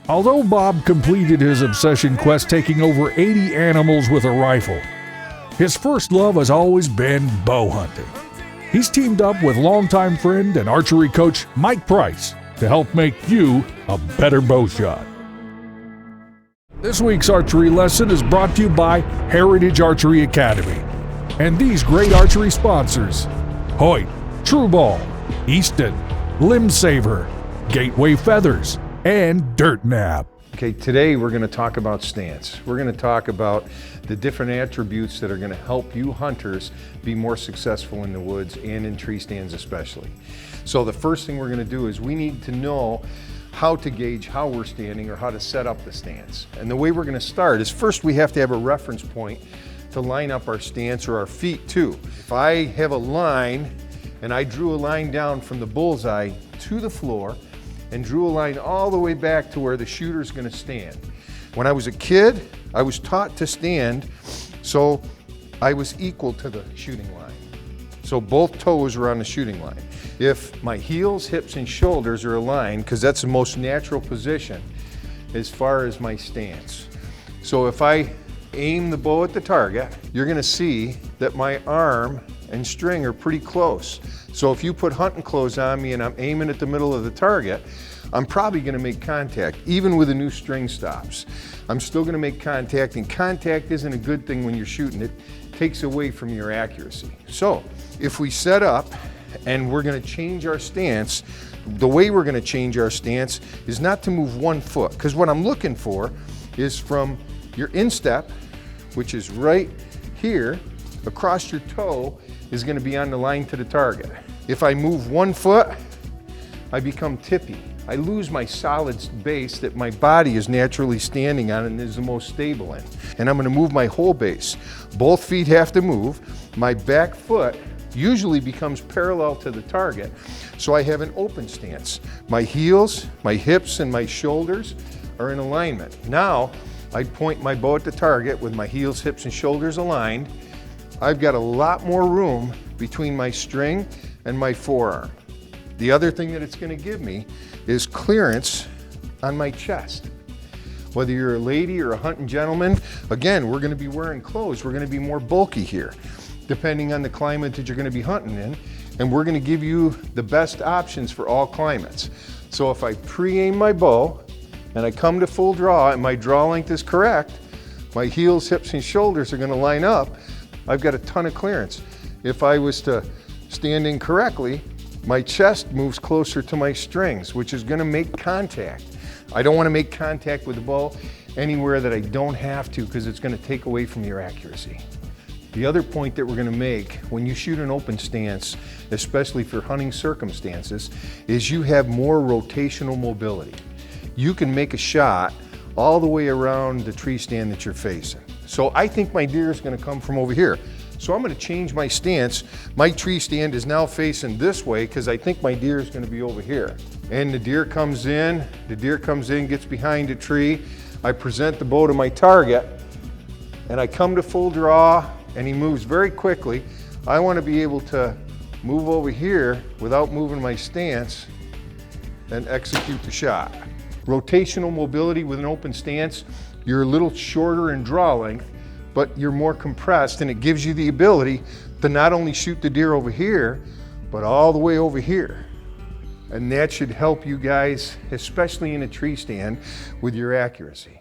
Although Bob completed his obsession quest taking over 80 animals with a rifle, his first love has always been bow hunting. He's teamed up with longtime friend and archery coach Mike Price to help make you a better bow shot. This week's archery lesson is brought to you by Heritage Archery Academy and these great archery sponsors: Hoyt, True Ball, Easton, Limb Saver, Gateway Feathers, and Dirt Nap. Okay, today we're going to talk about stance. We're going to talk about the different attributes that are going to help you hunters be more successful in the woods and in tree stands especially. So the first thing we're going to do is we need to know how to gauge how we're standing or how to set up the stance. And the way we're going to start is first we have to have a reference point to line up our stance or our feet to. If I have a line and I drew a line down from the bullseye to the floor and drew a line all the way back to where the shooter's gonna stand. When I was a kid, I was taught to stand so I was equal to the shooting line. So both toes were on the shooting line. If my heels, hips, and shoulders are aligned, because that's the most natural position as far as my stance. So if I aim the bow at the target, you're gonna see that my arm and string are pretty close. So if you put hunting clothes on me and I'm aiming at the middle of the target, I'm probably gonna make contact, even with the new string stops. I'm still gonna make contact, and contact isn't a good thing when you're shooting. It takes away from your accuracy. So if we set up and we're gonna change our stance, the way we're gonna change our stance is not to move 1 foot, because what I'm looking for is from your instep, which is right here, across your toe, is going to be on the line to the target. If I move 1 foot, I become tippy. I lose my solid base that my body is naturally standing on and is the most stable in. And I'm going to move my whole base. Both feet have to move. My back foot usually becomes parallel to the target, so I have an open stance. My heels, my hips, and my shoulders are in alignment. Now, I point my bow at the target with my heels, hips, and shoulders aligned. I've got a lot more room between my string and my forearm. The other thing that it's going to give me is clearance on my chest. Whether you're a lady or a hunting gentleman, again, we're going to be wearing clothes. We're going to be more bulky here, depending on the climate that you're going to be hunting in. And we're going to give you the best options for all climates. So if I pre-aim my bow and I come to full draw and my draw length is correct, my heels, hips, and shoulders are going to line up. I've got a ton of clearance. If I was to stand incorrectly, my chest moves closer to my strings, which is going to make contact. I don't want to make contact with the bow anywhere that I don't have to, because it's going to take away from your accuracy. The other point that we're going to make when you shoot an open stance, especially for hunting circumstances, is you have more rotational mobility. You can make a shot all the way around the tree stand that you're facing. So I think my deer is going to come from over here. So I'm going to change my stance. My tree stand is now facing this way because I think my deer is going to be over here. And the deer comes in, gets behind a tree. I present the bow to my target, and I come to full draw, and he moves very quickly. I want to be able to move over here without moving my stance and execute the shot. Rotational mobility with an open stance, you're a little shorter in draw length, but you're more compressed, and it gives you the ability to not only shoot the deer over here, but all the way over here. And that should help you guys, especially in a tree stand, with your accuracy.